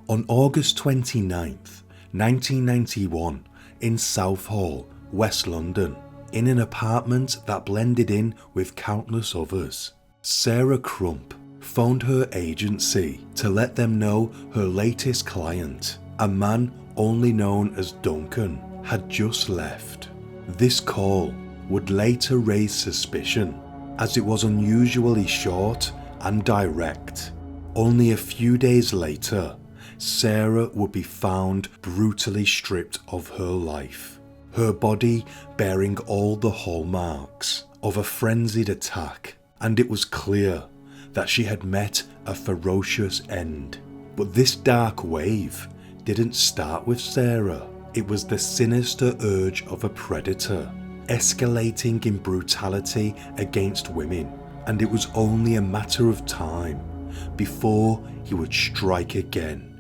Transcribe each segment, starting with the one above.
On August 29th, 1991, in Southall, West London, in an apartment that blended in with countless others, Sarah Crump phoned her agency to let them know her latest client, a man only known as Duncan, had just left. This call would later raise suspicion, as it was unusually short and direct. Only a few days later, Sarah would be found brutally stripped of her life, her body bearing all the hallmarks of a frenzied attack, and it was clear that she had met a ferocious end. But this dark wave didn't start with Sarah. It was the sinister urge of a predator, escalating in brutality against women, and it was only a matter of time before he would strike again.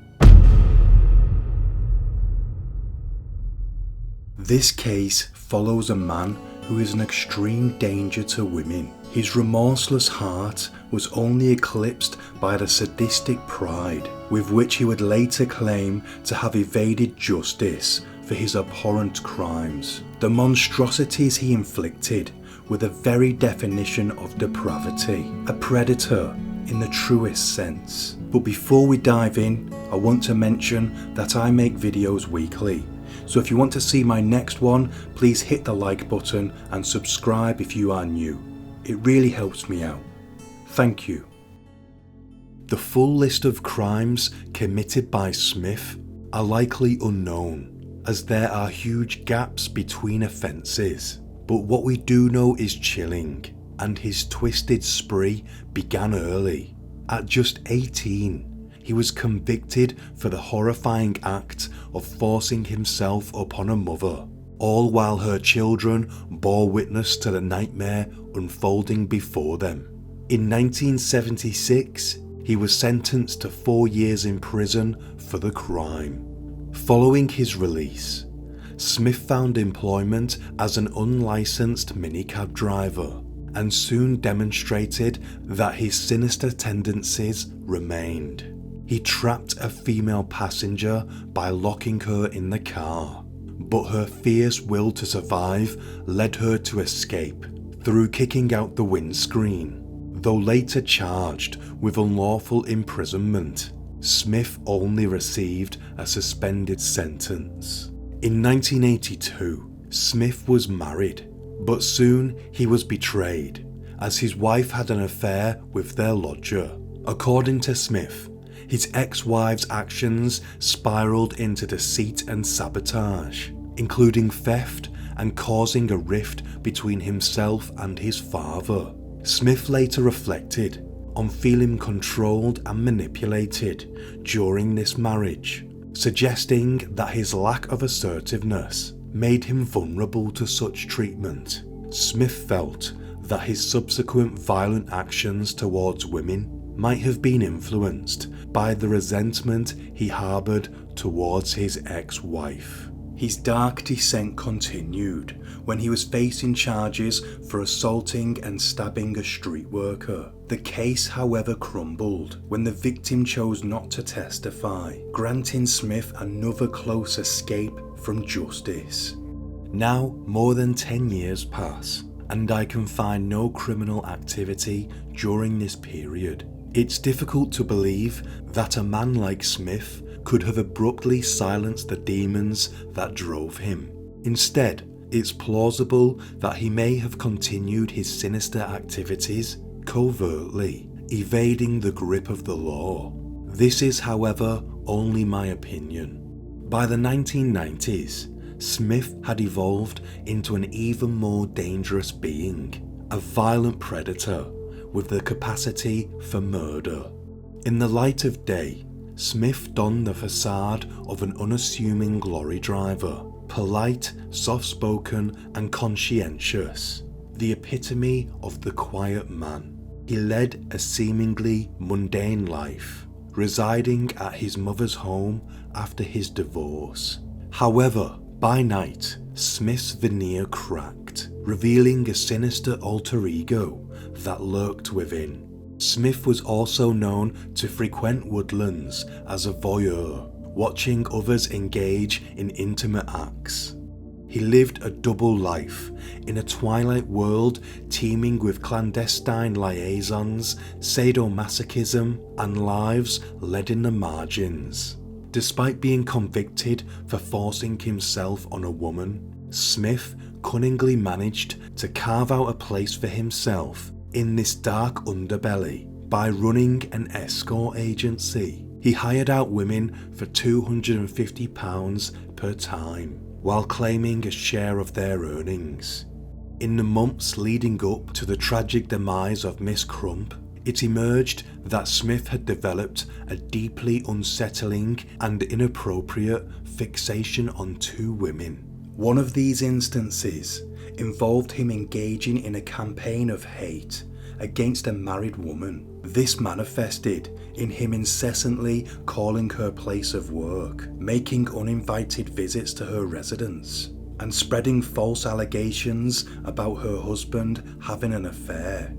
This case follows a man who is an extreme danger to women. His remorseless heart was only eclipsed by the sadistic pride with which he would later claim to have evaded justice for his abhorrent crimes. The monstrosities he inflicted were the very definition of depravity, a predator in the truest sense. But before we dive in, I want to mention that I make videos weekly. So if you want to see my next one, please hit the like button and subscribe if you are new. It really helps me out. Thank you. The full list of crimes committed by Smith are likely unknown, as there are huge gaps between offences. But what we do know is chilling, and his twisted spree began early. At just 18, he was convicted for the horrifying act of forcing himself upon a mother, all while her children bore witness to the nightmare unfolding before them. In 1976, he was sentenced to 4 years in prison for the crime. Following his release, Smith found employment as an unlicensed minicab driver and soon demonstrated that his sinister tendencies remained. He trapped a female passenger by locking her in the car, but her fierce will to survive led her to escape through kicking out the windscreen. Though later charged with unlawful imprisonment, Smith only received a suspended sentence. In 1982, Smith was married, but soon he was betrayed, as his wife had an affair with their lodger. According to Smith, his ex-wife's actions spiraled into deceit and sabotage, including theft and causing a rift between himself and his father. Smith later reflected on feeling controlled and manipulated during this marriage, suggesting that his lack of assertiveness made him vulnerable to such treatment. Smith felt that his subsequent violent actions towards women might have been influenced by the resentment he harboured towards his ex-wife. His dark descent continued when he was facing charges for assaulting and stabbing a street worker. The case, however, crumbled when the victim chose not to testify, granting Smith another close escape from justice. Now, more than 10 years pass, and I can find no criminal activity during this period. It's difficult to believe that a man like Smith could have abruptly silenced the demons that drove him. Instead, it's plausible that he may have continued his sinister activities covertly, evading the grip of the law. This is, however, only my opinion. By the 1990s, Smith had evolved into an even more dangerous being, a violent predator with the capacity for murder. In the light of day, Smith donned the facade of an unassuming lorry driver, polite, soft-spoken and conscientious, the epitome of the quiet man. He led a seemingly mundane life, residing at his mother's home after his divorce. However, by night, Smith's veneer cracked, revealing a sinister alter ego that lurked within. Smith was also known to frequent woodlands as a voyeur, watching others engage in intimate acts. He lived a double life in a twilight world teeming with clandestine liaisons, sadomasochism, and lives led in the margins. Despite being convicted for forcing himself on a woman, Smith cunningly managed to carve out a place for himself in this dark underbelly by running an escort agency. He hired out women for £250 per time, while claiming a share of their earnings. In the months leading up to the tragic demise of Miss Crump, it emerged that Smith had developed a deeply unsettling and inappropriate fixation on two women. One of these instances involved him engaging in a campaign of hate against a married woman. This manifested in him incessantly calling her place of work, making uninvited visits to her residence, and spreading false allegations about her husband having an affair.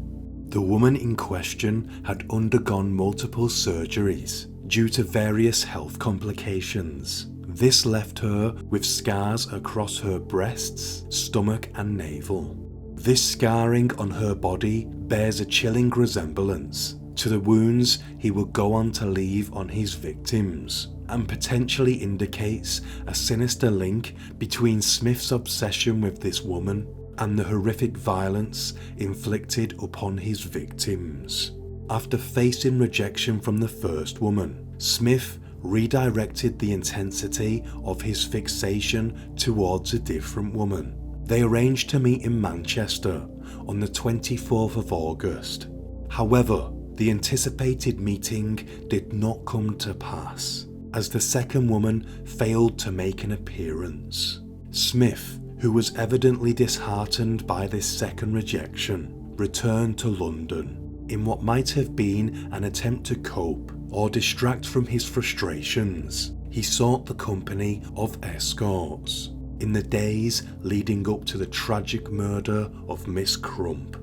The woman in question had undergone multiple surgeries due to various health complications. This left her with scars across her breasts, stomach and navel. This scarring on her body bears a chilling resemblance to the wounds he would go on to leave on his victims, and potentially indicates a sinister link between Smith's obsession with this woman and the horrific violence inflicted upon his victims. After facing rejection from the first woman, Smith redirected the intensity of his fixation towards a different woman. They arranged to meet in Manchester on the 24th of August. However, the anticipated meeting did not come to pass, as the second woman failed to make an appearance. Smith, who was evidently disheartened by this second rejection, returned to London. In what might have been an attempt to cope or distract from his frustrations, he sought the company of escorts. In the days leading up to the tragic murder of Miss Crump,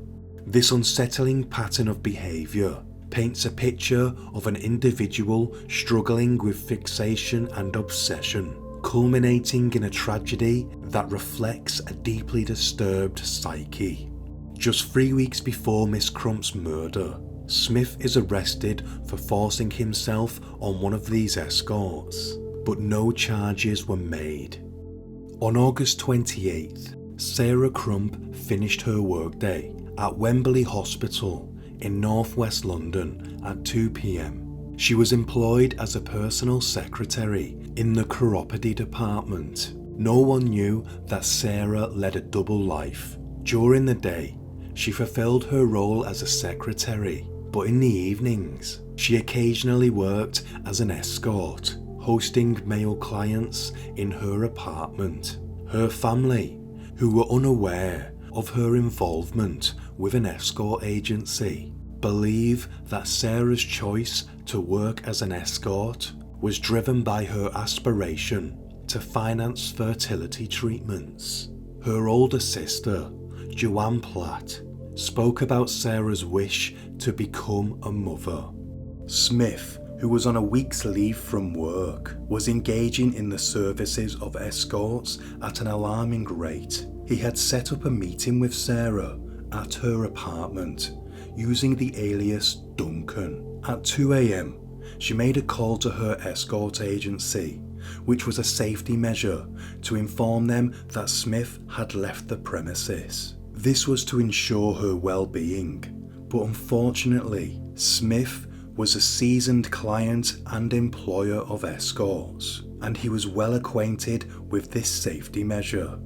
this unsettling pattern of behaviour paints a picture of an individual struggling with fixation and obsession, culminating in a tragedy that reflects a deeply disturbed psyche. Just 3 weeks before Miss Crump's murder, Smith is arrested for forcing himself on one of these escorts, but no charges were made. On August 28th, Sarah Crump finished her workday at Wembley Hospital in northwest London at 2 p.m. She was employed as a personal secretary in the chiropody department. No one knew that Sarah led a double life. During the day, she fulfilled her role as a secretary, but in the evenings, she occasionally worked as an escort, hosting male clients in her apartment. Her family, who were unaware of her involvement with an escort agency, believe that Sarah's choice to work as an escort was driven by her aspiration to finance fertility treatments. Her older sister, Joanne Platt, spoke about Sarah's wish to become a mother. Smith, who was on a week's leave from work, was engaging in the services of escorts at an alarming rate. He had set up a meeting with Sarah at her apartment using the alias Duncan. At 2 a.m, she made a call to her escort agency, which was a safety measure to inform them that Smith had left the premises. This was to ensure her well-being, but unfortunately, Smith was a seasoned client and employer of escorts, and he was well acquainted with this safety measure.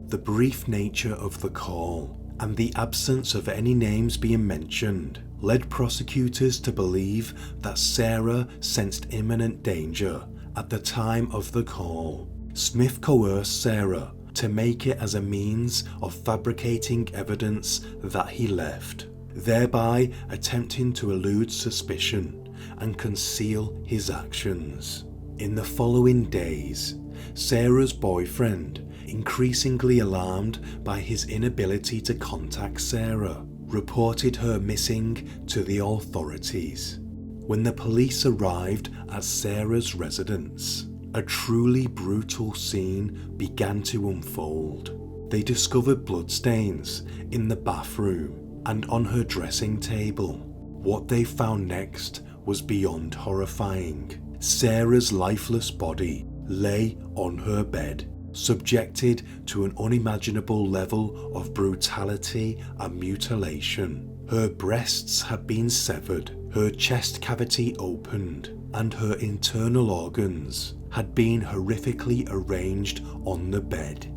The brief nature of the call and the absence of any names being mentioned led prosecutors to believe that Sarah sensed imminent danger at the time of the call. Smith coerced Sarah to make it as a means of fabricating evidence that he left, thereby attempting to elude suspicion and conceal his actions. In the following days, Sarah's boyfriend, increasingly alarmed by his inability to contact Sarah, reported her missing to the authorities. When the police arrived at Sarah's residence, a truly brutal scene began to unfold. They discovered bloodstains in the bathroom and on her dressing table. What they found next was beyond horrifying. Sarah's lifeless body lay on her bed, subjected to an unimaginable level of brutality and mutilation. Her breasts had been severed, her chest cavity opened, and her internal organs had been horrifically arranged on the bed.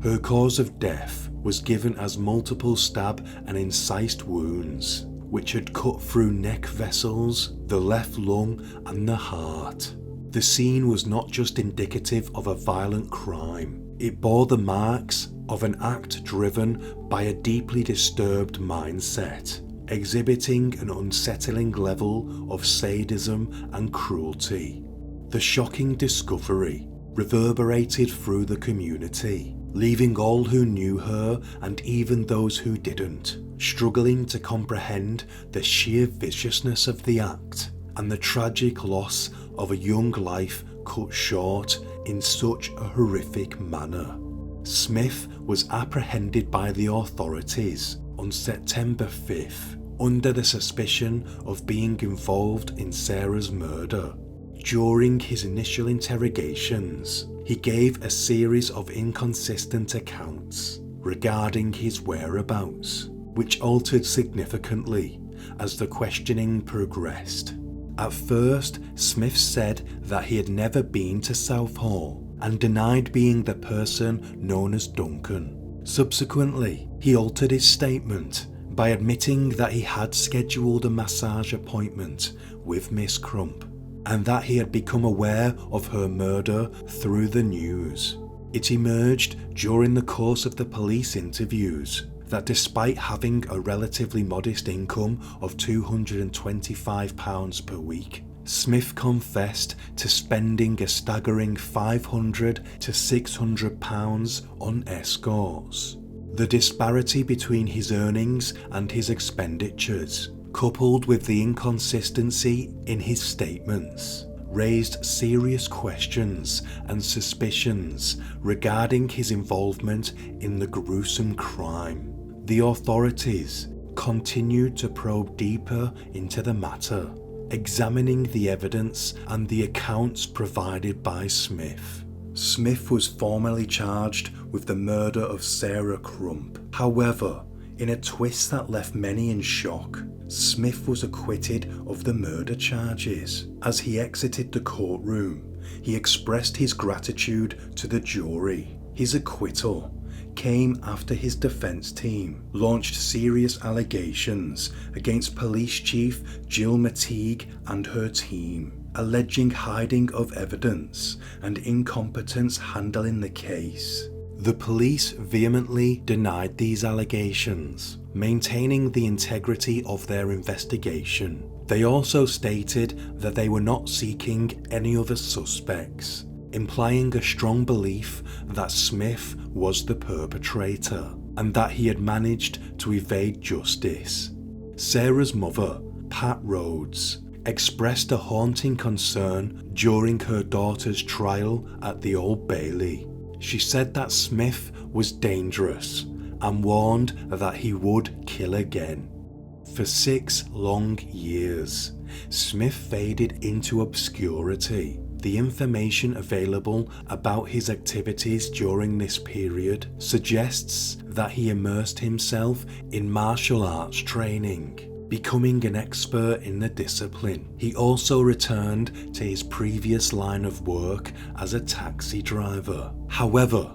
Her cause of death was given as multiple stab and incised wounds, which had cut through neck vessels, the left lung, and the heart. The scene was not just indicative of a violent crime, it bore the marks of an act driven by a deeply disturbed mindset, exhibiting an unsettling level of sadism and cruelty. The shocking discovery reverberated through the community, leaving all who knew her and even those who didn't struggling to comprehend the sheer viciousness of the act and the tragic loss of a young life cut short in such a horrific manner. Smith was apprehended by the authorities on September 5th under the suspicion of being involved in Sarah's murder. During his initial interrogations, he gave a series of inconsistent accounts regarding his whereabouts, which altered significantly as the questioning progressed. At first, Smith said that he had never been to Southall and denied being the person known as Duncan. Subsequently, he altered his statement by admitting that he had scheduled a massage appointment with Miss Crump and that he had become aware of her murder through the news. It emerged during the course of the police interviews that despite having a relatively modest income of £225 per week, Smith confessed to spending a staggering £500 to £600 on escorts. The disparity between his earnings and his expenditures, coupled with the inconsistency in his statements, raised serious questions and suspicions regarding his involvement in the gruesome crime. The authorities continued to probe deeper into the matter, examining the evidence and the accounts provided by Smith. Smith was formally charged with the murder of Sarah Crump. However, in a twist that left many in shock, Smith was acquitted of the murder charges. As he exited the courtroom, he expressed his gratitude to the jury. His acquittal came after his defense team launched serious allegations against Police Chief Jill McTeague and her team, alleging hiding of evidence and incompetence handling the case. The police vehemently denied these allegations, maintaining the integrity of their investigation. They also stated that they were not seeking any other suspects, implying a strong belief that Smith was the perpetrator and that he had managed to evade justice. Sarah's mother, Pat Rhodes, expressed a haunting concern during her daughter's trial at the Old Bailey. She said that Smith was dangerous and warned that he would kill again. For 6 long years, Smith faded into obscurity. The information available about his activities during this period suggests that he immersed himself in martial arts training, becoming an expert in the discipline. He also returned to his previous line of work as a taxi driver. However,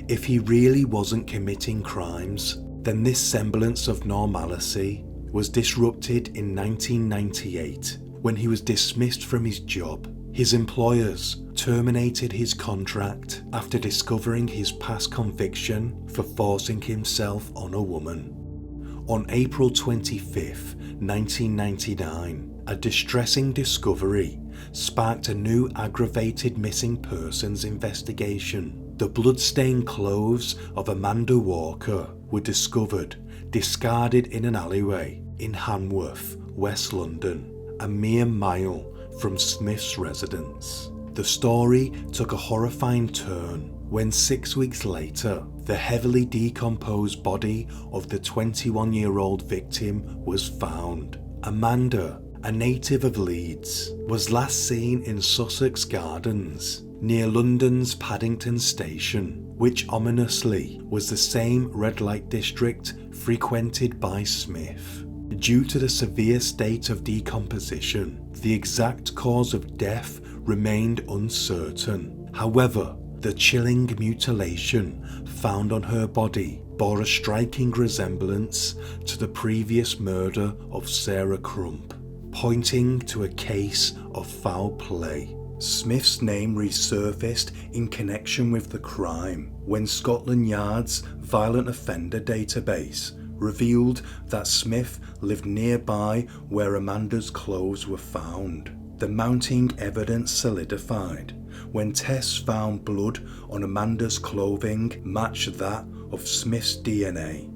if he really wasn't committing crimes, then this semblance of normalcy was disrupted in 1998 when he was dismissed from his job. His employers terminated his contract after discovering his past conviction for forcing himself on a woman. On April 25, 1999, a distressing discovery sparked a new aggravated missing persons investigation. The blood-stained clothes of Amanda Walker were discovered discarded in an alleyway in Hanworth, West London, a mere mile from Smith's residence. The story took a horrifying turn when 6 weeks later, the heavily decomposed body of the 21-year-old victim was found. Amanda, a native of Leeds, was last seen in Sussex Gardens, near London's Paddington Station, which ominously was the same red light district frequented by Smith. Due to the severe state of decomposition, the exact cause of death remained uncertain. However, the chilling mutilation found on her body bore a striking resemblance to the previous murder of Sarah Crump, pointing to a case of foul play. Smith's name resurfaced in connection with the crime when Scotland Yard's violent offender database revealed that Smith lived nearby where Amanda's clothes were found. The mounting evidence solidified when tests found blood on Amanda's clothing matched that of Smith's DNA.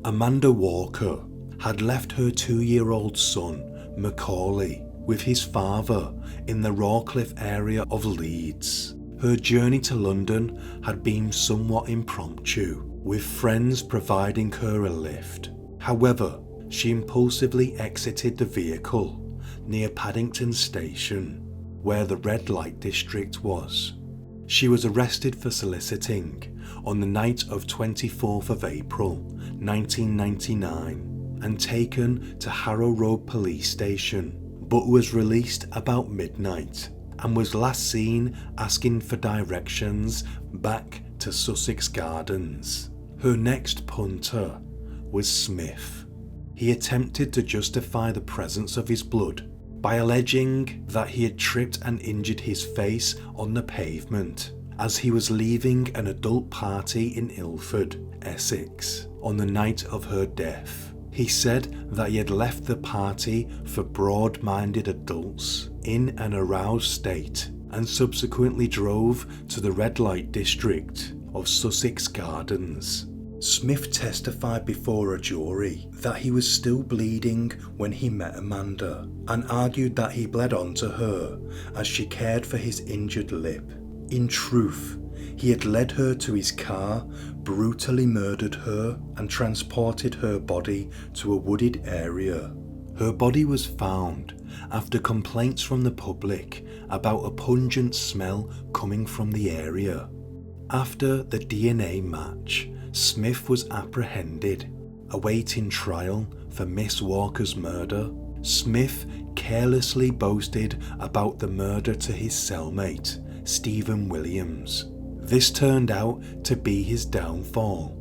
Amanda Walker had left her 2-year-old son, Macaulay, with his father in the Rawcliffe area of Leeds. Her journey to London had been somewhat impromptu, with friends providing her a lift. However, she impulsively exited the vehicle near Paddington Station, where the red light district was. She was arrested for soliciting on the night of 24th of April 1999 and taken to Harrow Road Police Station, but was released about midnight and was last seen asking for directions back to Sussex Gardens. Her next punter was Smith. He attempted to justify the presence of his blood by alleging that he had tripped and injured his face on the pavement as he was leaving an adult party in Ilford, Essex, on the night of her death. He said that he had left the party for broad-minded adults in an aroused state and subsequently drove to the red light district of Sussex Gardens. Smith testified before a jury that he was still bleeding when he met Amanda and argued that he bled onto her as she cared for his injured lip. In truth, he had led her to his car, brutally murdered her, and transported her body to a wooded area. Her body was found after complaints from the public about a pungent smell coming from the area. After the DNA match, Smith was apprehended, awaiting trial for Miss Walker's murder. Smith carelessly boasted about the murder to his cellmate, Stephen Williams. This turned out to be his downfall.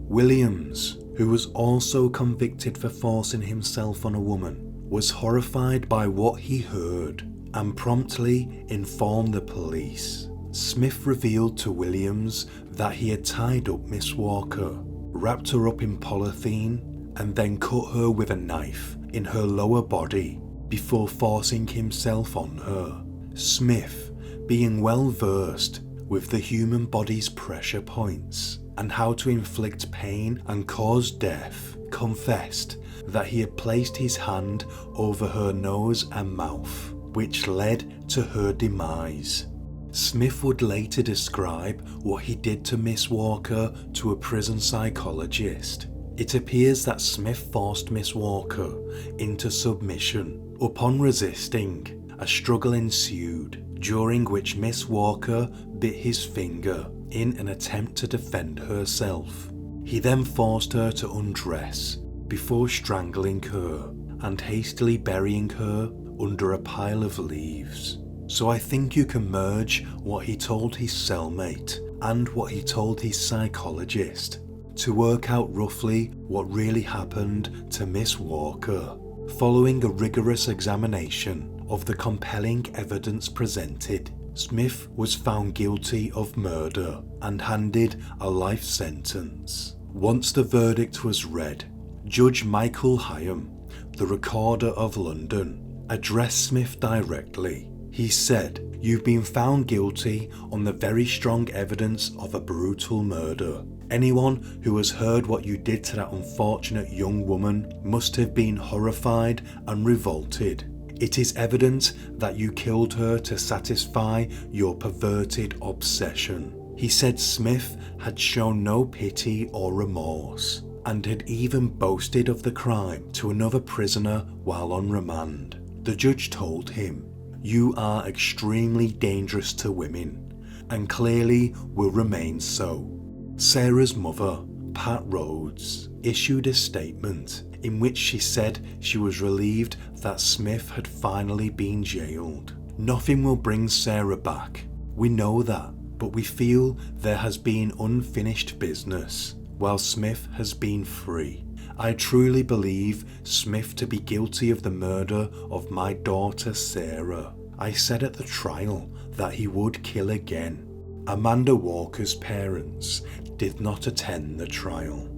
Williams, who was also convicted for forcing himself on a woman, was horrified by what he heard and promptly informed the police. Smith revealed to Williams that he had tied up Miss Walker, wrapped her up in polythene, and then cut her with a knife in her lower body before forcing himself on her. Smith, being well versed with the human body's pressure points and how to inflict pain and cause death, confessed that he had placed his hand over her nose and mouth, which led to her demise. Smith would later describe what he did to Miss Walker to a prison psychologist. It appears that Smith forced Miss Walker into submission. Upon resisting, a struggle ensued, during which Miss Walker bit his finger in an attempt to defend herself. He then forced her to undress before strangling her and hastily burying her under a pile of leaves. So I think you can merge what he told his cellmate and what he told his psychologist to work out roughly what really happened to Miss Walker. Following a rigorous examination of the compelling evidence presented, Smith was found guilty of murder and handed a life sentence. Once the verdict was read, Judge Michael Hyam, the Recorder of London, addressed Smith directly. He said, "You've been found guilty on the very strong evidence of a brutal murder. Anyone who has heard what you did to that unfortunate young woman must have been horrified and revolted. It is evident that you killed her to satisfy your perverted obsession." He said Smith had shown no pity or remorse, and had even boasted of the crime to another prisoner while on remand. The judge told him, "You are extremely dangerous to women, and clearly will remain so." Sarah's mother, Pat Rhodes, issued a statement in which she said she was relieved that Smith had finally been jailed. "Nothing will bring Sarah back. We know that, but we feel there has been unfinished business while Smith has been free. I truly believe Smith to be guilty of the murder of my daughter Sarah. I said at the trial that he would kill again." Amanda Walker's parents did not attend the trial.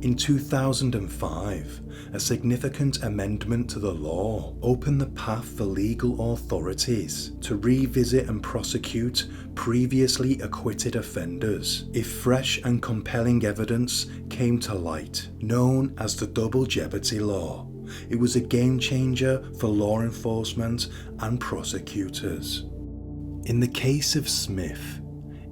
In 2005, a significant amendment to the law opened the path for legal authorities to revisit and prosecute previously acquitted offenders if fresh and compelling evidence came to light, known as the Double Jeopardy Law. It was a game changer for law enforcement and prosecutors. In the case of Smith,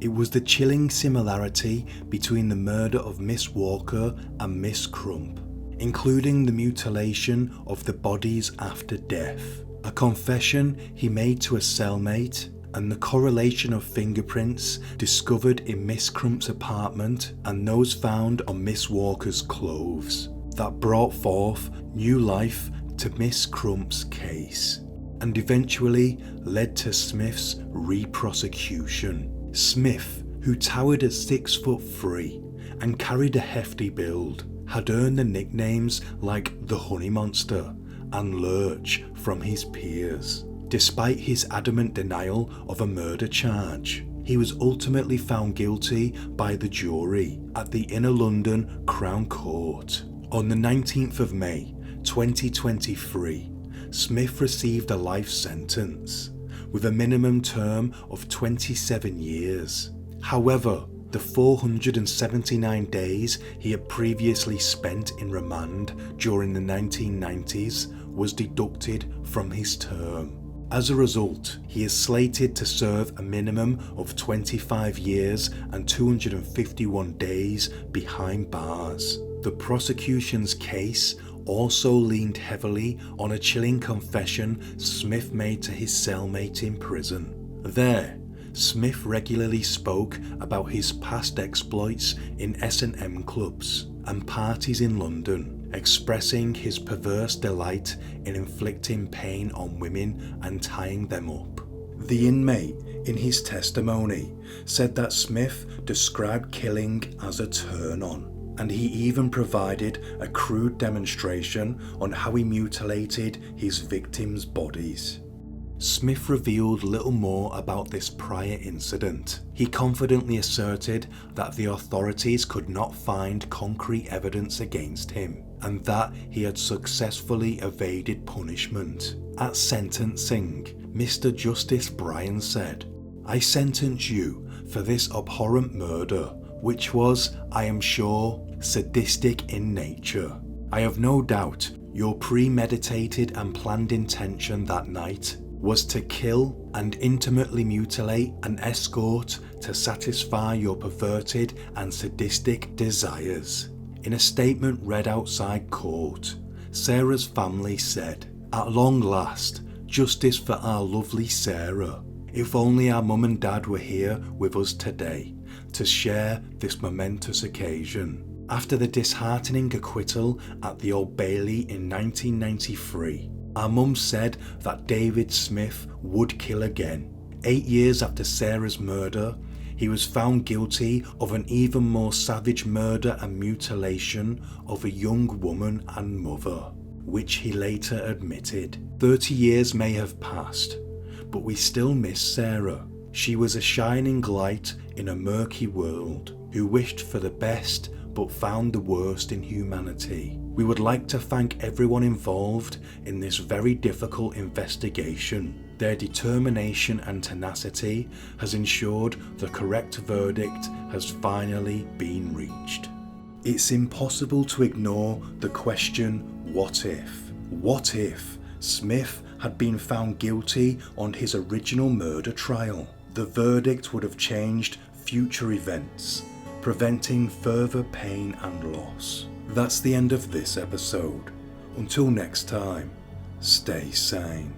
it was the chilling similarity between the murder of Miss Walker and Miss Crump, including the mutilation of the bodies after death, a confession he made to a cellmate, and the correlation of fingerprints discovered in Miss Crump's apartment and those found on Miss Walker's clothes that brought forth new life to Miss Crump's case, and eventually led to Smith's re-prosecution. Smith, who towered at 6'3" and carried a hefty build, had earned the nicknames like the Honey Monster and Lurch from his peers. Despite his adamant denial of a murder charge, he was ultimately found guilty by the jury at the Inner London Crown Court. On the 19th of May 2023, Smith received a life sentence, with a minimum term of 27 years. However, the 479 days he had previously spent in remand during the 1990s was deducted from his term. As a result, he is slated to serve a minimum of 25 years and 251 days behind bars. The prosecution's case also leaned heavily on a chilling confession Smith made to his cellmate in prison. There, Smith regularly spoke about his past exploits in S&M clubs and parties in London, expressing his perverse delight in inflicting pain on women and tying them up. The inmate, in his testimony, said that Smith described killing as a turn-on, and he even provided a crude demonstration on how he mutilated his victims' bodies. Smith revealed little more about this prior incident. He confidently asserted that the authorities could not find concrete evidence against him, and that he had successfully evaded punishment. At sentencing, Mr. Justice Bryan said, "I sentence you for this abhorrent murder, which was, I am sure, sadistic in nature. I have no doubt your premeditated and planned intention that night was to kill and intimately mutilate an escort to satisfy your perverted and sadistic desires." In a statement read outside court, Sarah's family said, "At long last, justice for our lovely Sarah. If only our mum and dad were here with us today to share this momentous occasion." After the disheartening acquittal at the Old Bailey in 1993, our mum said that David Smith would kill again. 8 years after Sarah's murder, he was found guilty of an even more savage murder and mutilation of a young woman and mother, which he later admitted. 30 years may have passed, but we still miss Sarah. She was a shining light in a murky world, who wished for the best but found the worst in humanity. We would like to thank everyone involved in this very difficult investigation. Their determination and tenacity has ensured the correct verdict has finally been reached. It's impossible to ignore the question, what if? What if Smith had been found guilty on his original murder trial? The verdict would have changed future events, preventing further pain and loss. That's the end of this episode. Until next time, stay sane.